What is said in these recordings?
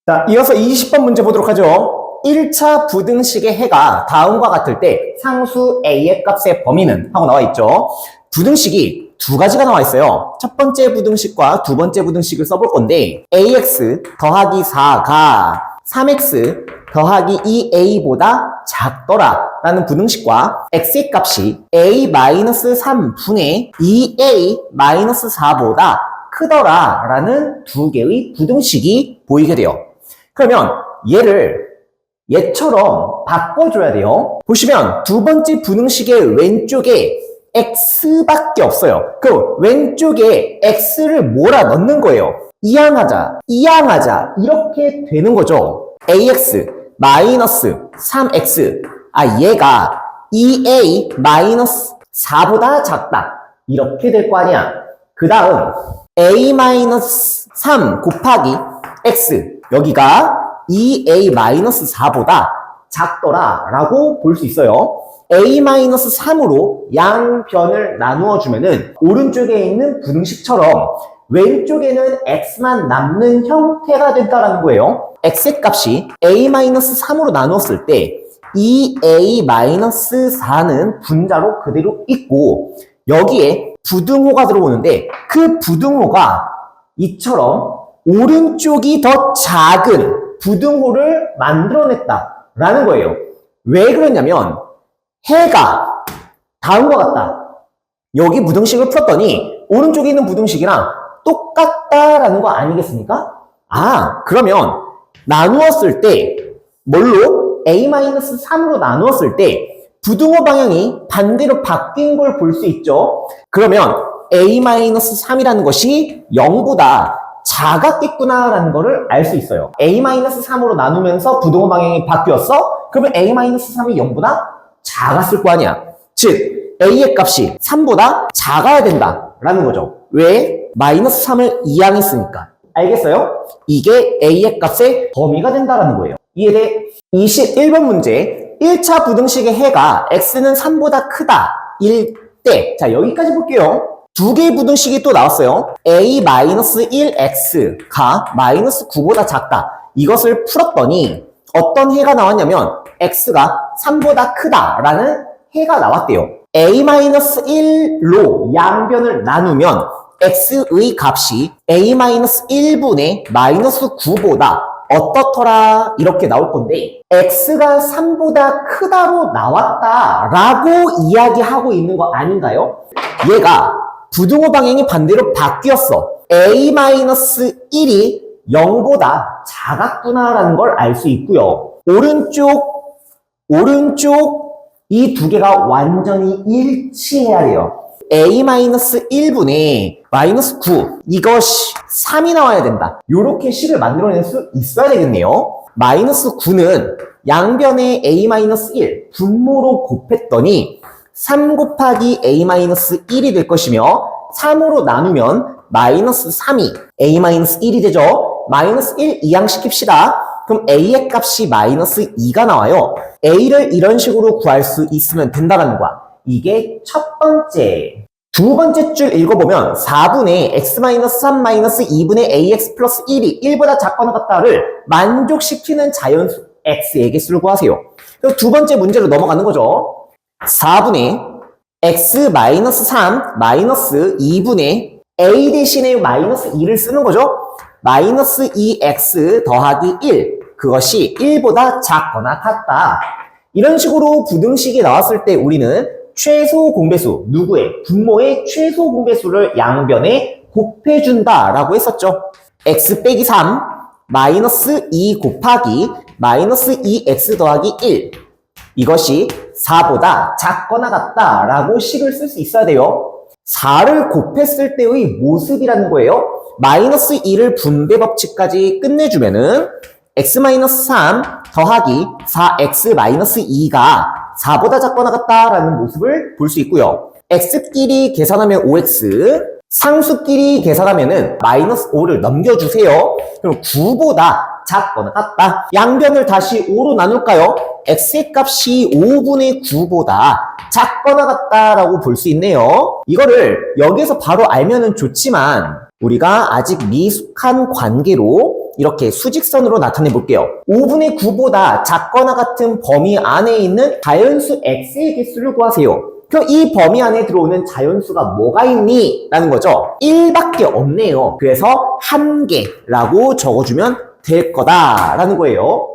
자, 이어서 20번 문제 보도록 하죠. 1차 부등식의 해가 다음과 같을 때 상수 a의 값의 범위는 하고 나와 있죠. 부등식이 두 가지가 나와 있어요. 첫 번째 부등식과 두 번째 부등식을 써볼 건데 ax 더하기 4가 3x 더하기 2a보다 작더라 라는 부등식과 x의 값이 a-3분의 2a-4보다 크더라 라는 두 개의 부등식이 보이게 돼요. 그러면 얘처럼 바꿔줘야 돼요. 보시면 두 번째 부등식의 왼쪽에 x밖에 없어요. 그럼 왼쪽에 x를 몰아넣는 거예요. 이항하자 이렇게 되는 거죠. ax 마이너스 3x 얘가 2a-4보다 작다 이렇게 될 거 아니야. 그 다음 a-3 곱하기 x 여기가 2a-4보다 작더라 라고 볼 수 있어요. a-3으로 양변을 나누어 주면은 오른쪽에 있는 부등식처럼 왼쪽에는 x만 남는 형태가 된다라는 거예요. x의 값이 a-3으로 나누었을 때 2a-4는 분자로 그대로 있고 여기에 부등호가 들어오는데 그 부등호가 이처럼 오른쪽이 더 작은 부등호를 만들어냈다라는 거예요. 왜 그러냐면 해가 다음과 같다. 여기 부등식을 풀었더니 오른쪽에 있는 부등식이랑 똑같다라는 거 아니겠습니까? 그러면 나누었을 때 뭘로? a-3으로 나누었을 때 부등호 방향이 반대로 바뀐 걸 볼 수 있죠. 그러면 a-3이라는 것이 0보다 작았겠구나라는 거를 알 수 있어요. a-3으로 나누면서 부등호 방향이 바뀌었어? 그러면 a-3이 0보다 작았을 거 아니야. 즉 a의 값이 3보다 작아야 된다라는 거죠. 왜? 마이너스 3을 이항했으니까. 알겠어요? 이게 a의 값의 범위가 된다라는 거예요. 이해돼? 21번 문제 1차 부등식의 해가 x는 3보다 크다 일 때 자 여기까지 볼게요. 두 개의 부등식이 또 나왔어요. a-1x가 마이너스 9보다 작다. 이것을 풀었더니 어떤 해가 나왔냐면 x가 3보다 크다라는 해가 나왔대요. a-1로 양변을 나누면 x의 값이 a-1분의 마이너스 9보다 어떻더라 이렇게 나올 건데 x가 3보다 크다로 나왔다라고 이야기하고 있는 거 아닌가요? 얘가 부등호 방향이 반대로 바뀌었어. a-1이 0보다 작았구나라는 걸 알 수 있고요. 오른쪽 이 두 개가 완전히 일치해야 돼요. a-1분의 마이너스 9 이것이 3이 나와야 된다. 이렇게 식을 만들어낼 수 있어야 되겠네요. 마이너스 9는 양변에 a-1 분모로 곱했더니 3 곱하기 a-1이 될 것이며 3으로 나누면 마이너스 3이 a-1이 되죠. 마이너스 1 이항시킵시다. 그럼 a의 값이 마이너스 2가 나와요. a를 이런 식으로 구할 수 있으면 된다는 거야. 이게 첫 번째. 두 번째 줄 읽어보면 4분의 x-3-2분의 ax 플러스 1이 1보다 작거나 같다를 만족시키는 자연수 x의 개수를 구하세요. 그래서 두 번째 문제로 넘어가는 거죠. 4분의 x-3-2분의 a 대신에 마이너스 2를 쓰는 거죠. 마이너스 2x 더하기 1 그것이 1보다 작거나 같다. 이런 식으로 부등식이 나왔을 때 우리는 최소 공배수, 누구의? 분모의 최소 공배수를 양변에 곱해준다라고 했었죠. x 빼기 3 마이너스 2 곱하기 마이너스 2x 더하기 1 이것이 4보다 작거나 같다라고 식을 쓸 수 있어야 돼요. 4를 곱했을 때의 모습이라는 거예요. 마이너스 2를 분배 법칙까지 끝내주면은 x-3 더하기 4x-2가 4보다 작거나 같다라는 모습을 볼 수 있고요. x끼리 계산하면 5x, 상수끼리 계산하면은 마이너스 5를 넘겨주세요. 그럼 9보다 작거나 같다. 양변을 다시 5로 나눌까요? x의 값이 5분의 9보다 작거나 같다라고 볼 수 있네요. 이거를 여기에서 바로 알면은 좋지만 우리가 아직 미숙한 관계로 이렇게 수직선으로 나타내 볼게요. 5분의 9보다 작거나 같은 범위 안에 있는 자연수 x의 개수를 구하세요. 그럼 이 범위 안에 들어오는 자연수가 뭐가 있니? 라는 거죠. 1밖에 없네요. 그래서 1개라고 적어주면 될 거다라는 거예요.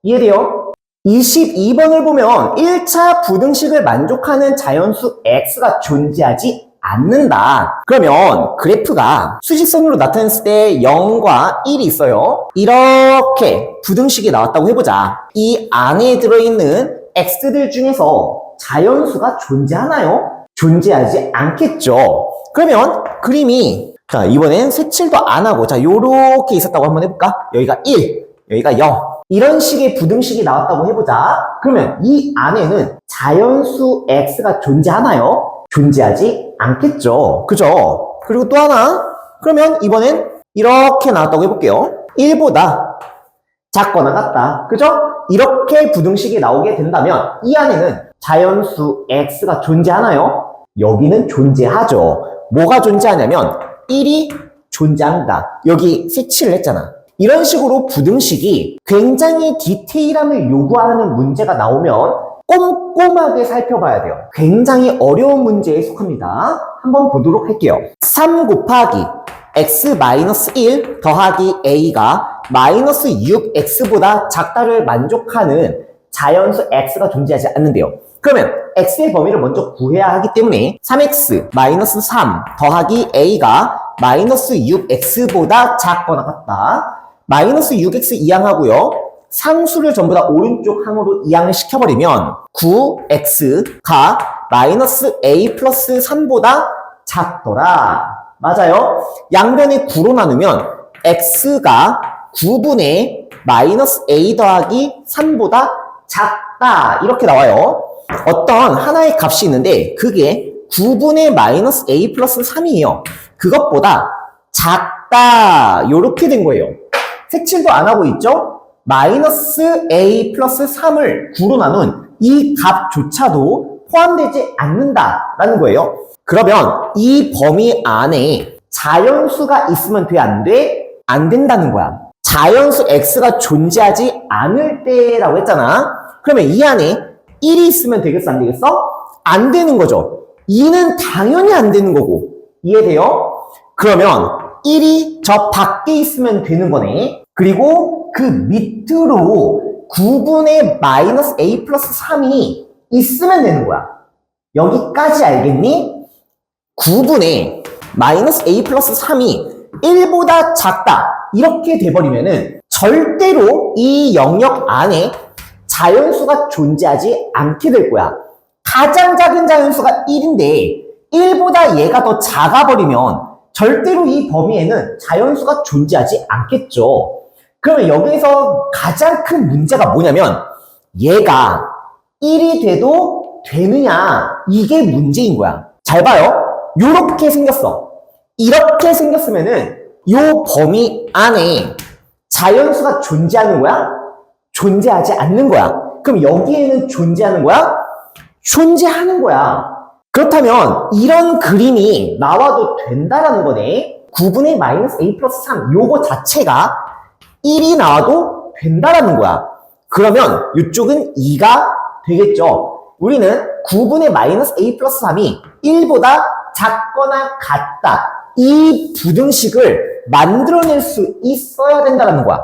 이해돼요? 22번을 보면 1차 부등식을 만족하는 자연수 x가 존재하지 않는다. 그러면 그래프가 수직선으로 나타냈을 때 0과 1이 있어요. 이렇게 부등식이 나왔다고 해보자. 이 안에 들어있는 x들 중에서 자연수가 존재하나요? 존재하지 않겠죠. 그러면 그림이 자 이번엔 색칠도 안 하고 자 요렇게 있었다고 한번 해볼까? 여기가 1, 여기가 0 이런 식의 부등식이 나왔다고 해보자. 그러면 이 안에는 자연수 x가 존재하나요? 존재하지 않겠죠. 그죠? 그리고 또 하나 그러면 이번엔 이렇게 나왔다고 해볼게요. 1보다 작거나 같다. 그죠? 이렇게 부등식이 나오게 된다면 이 안에는 자연수 x가 존재하나요? 여기는 존재하죠. 뭐가 존재하냐면 1이 존재한다. 여기 색칠을 했잖아. 이런 식으로 부등식이 굉장히 디테일함을 요구하는 문제가 나오면 꼼꼼하게 살펴봐야 돼요. 굉장히 어려운 문제에 속합니다. 한번 보도록 할게요. 3 곱하기 x-1 더하기 a가 마이너스 6x보다 작다를 만족하는 자연수 x가 존재하지 않는데요. 그러면 x의 범위를 먼저 구해야 하기 때문에 3x-3 더하기 a가 마이너스 6x보다 작거나 같다. 마이너스 6x 이항하고요. 상수를 전부 다 오른쪽 항으로 이항을 시켜버리면 9x가 마이너스 a 플러스 3보다 작더라. 맞아요. 양변에 9로 나누면 x가 9분의 마이너스 a 더하기 3보다 작다. 이렇게 나와요. 어떤 하나의 값이 있는데 그게 9분의 마이너스 a 플러스 3이에요. 그것보다 작다. 이렇게 된 거예요. 색칠도 안 하고 있죠? 마이너스 a 플러스 3을 9로 나눈 이 값조차도 포함되지 않는다라는 거예요. 그러면 이 범위 안에 자연수가 있으면 돼, 안 돼? 안 된다는 거야. 자연수 x가 존재하지 않을 때라고 했잖아. 그러면 이 안에 1이 있으면 되겠어, 안 되겠어? 안 되는 거죠. 2는 당연히 안 되는 거고. 이해돼요? 그러면 1이 저 밖에 있으면 되는 거네. 그리고 그 밑으로 9분의 마이너스 a 플러스 3이 있으면 되는 거야. 여기까지 알겠니? 9분의 마이너스 a 플러스 3이 1보다 작다. 이렇게 돼버리면은 절대로 이 영역 안에 자연수가 존재하지 않게 될 거야. 가장 작은 자연수가 1인데 1보다 얘가 더 작아버리면 절대로 이 범위에는 자연수가 존재하지 않겠죠. 그러면 여기서 가장 큰 문제가 뭐냐면 얘가 1이 돼도 되느냐 이게 문제인 거야. 잘 봐요. 요렇게 생겼어. 이렇게 생겼으면은 요 범위 안에 자연수가 존재하는 거야? 존재하지 않는 거야. 그럼 여기에는 존재하는 거야? 존재하는 거야. 그렇다면 이런 그림이 나와도 된다라는 거네. 9분의 마이너스 a 플러스 3 요거 자체가 1이 나와도 된다라는 거야. 그러면 이쪽은 2가 되겠죠. 우리는 9분의 마이너스 a 플러스 3이 1보다 작거나 같다. 이 부등식을 만들어낼 수 있어야 된다는 거야.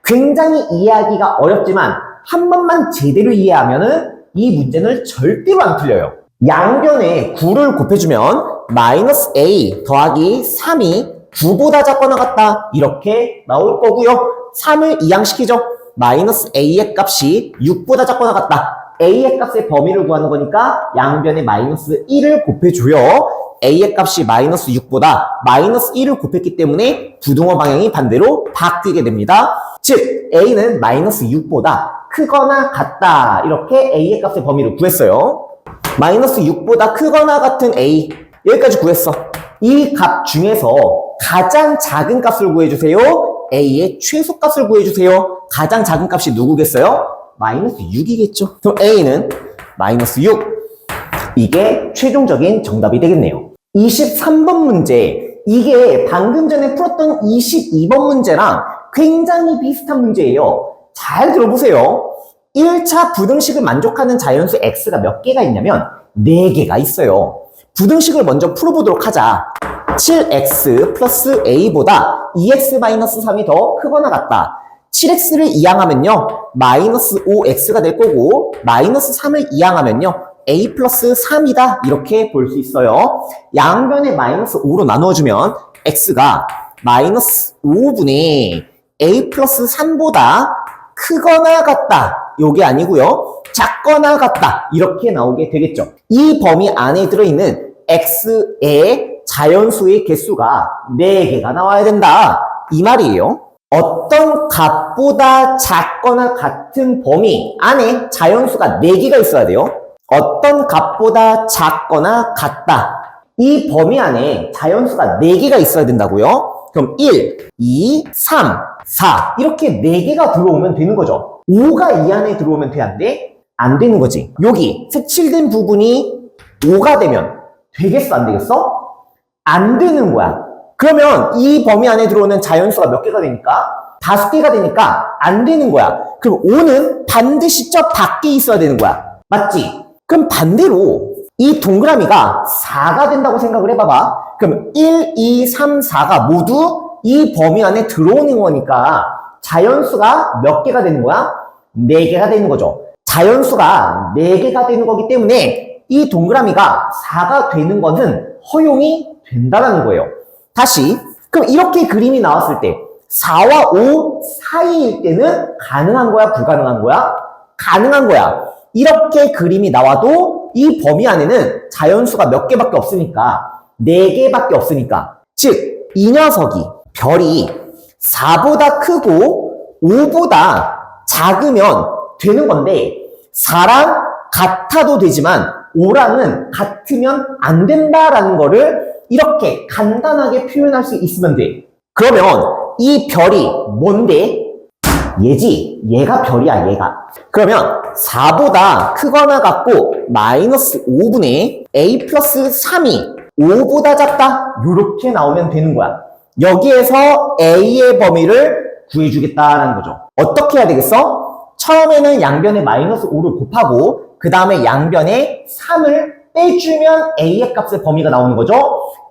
굉장히 이해하기가 어렵지만 한 번만 제대로 이해하면은 이 문제는 절대로 안 틀려요. 양변에 9를 곱해주면 마이너스 a 더하기 3이 9보다 작거나 같다. 이렇게 나올 거고요. 3을 이항시키죠. 마이너스 a의 값이 6보다 작거나 같다. a의 값의 범위를 구하는 거니까 양변에 마이너스 1을 곱해줘요. a의 값이 마이너스 6보다 마이너스 1을 곱했기 때문에 부등호 방향이 반대로 바뀌게 됩니다. 즉 a는 마이너스 6보다 크거나 같다. 이렇게 a의 값의 범위를 구했어요. 마이너스 6보다 크거나 같은 a 여기까지 구했어. 이 값 중에서 가장 작은 값을 구해주세요. a의 최소값을 구해주세요. 가장 작은 값이 누구겠어요? 마이너스 6이겠죠. 그럼 a는 마이너스 6. 이게 최종적인 정답이 되겠네요. 23번 문제. 이게 방금 전에 풀었던 22번 문제랑 굉장히 비슷한 문제예요. 잘 들어보세요. 1차 부등식을 만족하는 자연수 x가 몇 개가 있냐면 4개가 있어요. 부등식을 먼저 풀어보도록 하자. 7x 플러스 a보다 2x-3이 더 크거나 같다. 7x를 이항하면요 마이너스 5x가 될 거고 마이너스 3을 이항하면요 a 플러스 3이다 이렇게 볼 수 있어요. 양변에 마이너스 5로 나누어주면 x가 마이너스 5분의 a 플러스 3보다 크거나 같다. 요게 아니고요 작거나 같다 이렇게 나오게 되겠죠. 이 범위 안에 들어있는 x의 자연수의 개수가 4개가 나와야 된다 이 말이에요. 어떤 값보다 작거나 같은 범위 안에 자연수가 4개가 있어야 돼요. 어떤 값보다 작거나 같다. 이 범위 안에 자연수가 4개가 있어야 된다고요. 그럼 1, 2, 3, 4 이렇게 4개가 들어오면 되는 거죠. 5가 이 안에 들어오면 돼, 안 돼? 안 되는 거지. 여기 색칠된 부분이 5가 되면 되겠어, 안 되겠어? 안 되는 거야. 그러면 이 범위 안에 들어오는 자연수가 몇 개가 되니까? 5개가 되니까 안 되는 거야. 그럼 5는 반드시 저 밖에 있어야 되는 거야. 맞지? 그럼 반대로 이 동그라미가 4가 된다고 생각을 해봐봐. 그럼 1, 2, 3, 4가 모두 이 범위 안에 들어오는 거니까 자연수가 몇 개가 되는 거야? 4개가 되는 거죠. 자연수가 4개가 되는 거기 때문에 이 동그라미가 4가 되는 것은 허용이 된다는 거예요. 다시, 그럼 이렇게 그림이 나왔을 때 4와 5 사이일 때는 가능한 거야? 불가능한 거야? 가능한 거야. 이렇게 그림이 나와도 이 범위 안에는 자연수가 몇 개밖에 없으니까 4개밖에 없으니까 즉, 이 녀석이 별이 4보다 크고 5보다 작으면 되는 건데 4랑 같아도 되지만 5랑은 같으면 안 된다라는 거를 이렇게 간단하게 표현할 수 있으면 돼. 그러면 이 별이 뭔데? 얘지. 얘가 별이야, 얘가. 그러면 4보다 크거나 같고 마이너스 5분의 a 플러스 3이 5보다 작다. 이렇게 나오면 되는 거야. 여기에서 a의 범위를 구해주겠다는 거죠. 어떻게 해야 되겠어? 처음에는 양변에 마이너스 5를 곱하고 그 다음에 양변에 3을 빼주면 a의 값의 범위가 나오는 거죠.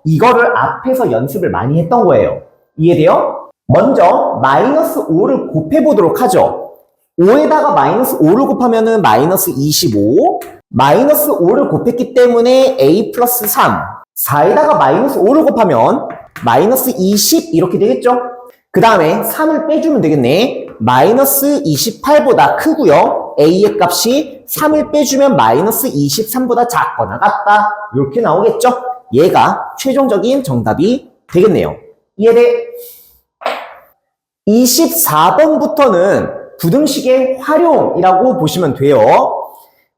이거를 앞에서 연습을 많이 했던 거예요. 이해돼요? 먼저 마이너스 5를 곱해보도록 하죠. 5에다가 마이너스 5를 곱하면은 마이너스 25, 마이너스 5를 곱했기 때문에 a 플러스 3, 4에다가 마이너스 5를 곱하면 마이너스 20 이렇게 되겠죠? 그 다음에 3을 빼주면 되겠네. 마이너스 28보다 크고요. a의 값이 3을 빼주면 마이너스 23보다 작거나 같다. 이렇게 나오겠죠? 얘가 최종적인 정답이 되겠네요. 이해돼? 24번부터는 부등식의 활용이라고 보시면 돼요.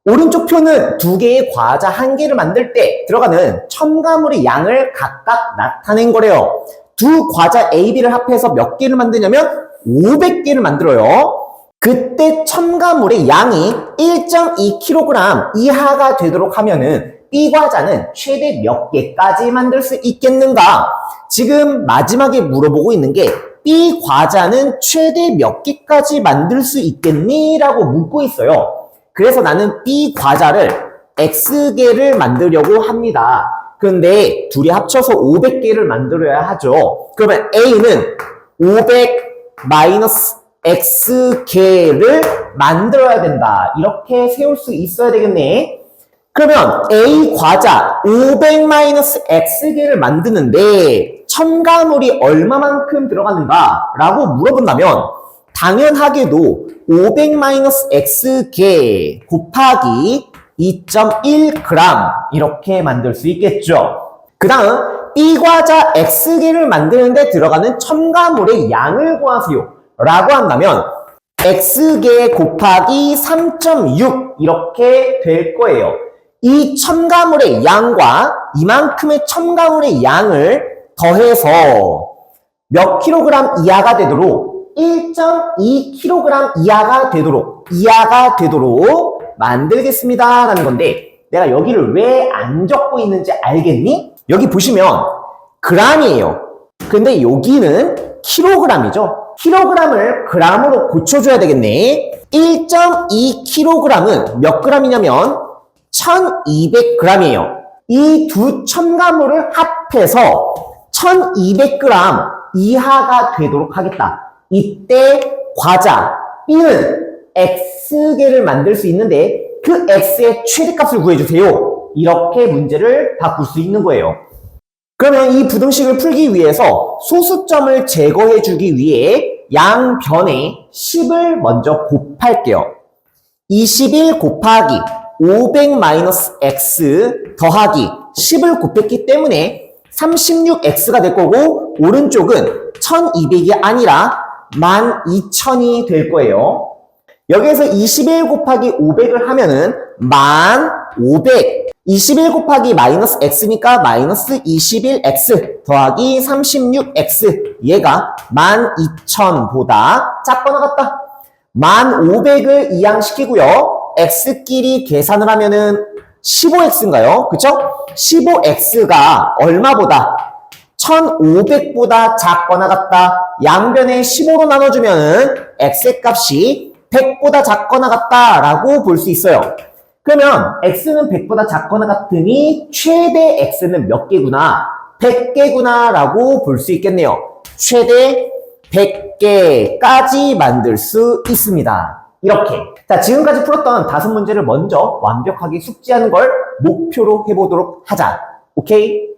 오른쪽 표는 2개의 과자 1개를 만들 때 들어가는 첨가물의 양을 각각 나타낸 거래요. 두 과자 A, B를 합해서 몇 개를 만드냐면 500개를 만들어요. 그때 첨가물의 양이 1.2kg 이하가 되도록 하면은 B 과자는 최대 몇 개까지 만들 수 있겠는가? 지금 마지막에 물어보고 있는 게 B 과자는 최대 몇 개까지 만들 수 있겠니? 라고 묻고 있어요. 그래서 나는 B 과자를 X개를 만들려고 합니다. 그런데 둘이 합쳐서 500개를 만들어야 하죠. 그러면 A는 500 마이너스 X개를 만들어야 된다. 이렇게 세울 수 있어야 되겠네. 그러면 A 과자 500 마이너스 X개를 만드는데 첨가물이 얼마만큼 들어가는가? 라고 물어본다면 당연하게도 500 마이너스 X개 곱하기 2.1g 이렇게 만들 수 있겠죠. 그 다음 B 과자 X개를 만드는데 들어가는 첨가물의 양을 구하세요 라고 한다면 X개 곱하기 3.6 이렇게 될 거예요. 이 첨가물의 양과 이만큼의 첨가물의 양을 더해서 몇 킬로그램 이하가 되도록 1.2kg 이하가 되도록 만들겠습니다 라는 건데 내가 여기를 왜 안 적고 있는지 알겠니? 여기 보시면 g이에요. 근데 여기는 킬로그램이죠. 킬로그램을 그램으로 고쳐줘야 되겠네. 1.2kg은 몇 g이냐면 1200g이에요. 이 두 첨가물을 합해서 1200g 이하가 되도록 하겠다. 이때 과자 B는 X개를 만들 수 있는데 그 X의 최대값을 구해주세요. 이렇게 문제를 바꿀 수 있는 거예요. 그러면 이 부등식을 풀기 위해서 소수점을 제거해주기 위해 양변에 10을 먼저 곱할게요. 21 곱하기 500-x 더하기 10을 곱했기 때문에 36x가 될 거고 오른쪽은 1200이 아니라 12,000이 될 거예요. 여기에서 21 곱하기 500을 하면은 1500 21 곱하기 마이너스 x니까 마이너스 21x 더하기 36x 얘가 12,000보다 작거나 같다. 1500을 이항시키고요. x끼리 계산을 하면은 15x인가요? 그쵸? 15x가 얼마보다? 1500보다 작거나 같다. 양변에 15로 나눠주면은 x의 값이 100보다 작거나 같다라고 볼 수 있어요. 그러면 x는 100보다 작거나 같으니 최대 x는 몇 개구나? 100개구나 라고 볼 수 있겠네요. 최대 100개까지 만들 수 있습니다. 이렇게. 자, 지금까지 풀었던 5문제를 먼저 완벽하게 숙지하는 걸 목표로 해보도록 하자. 오케이?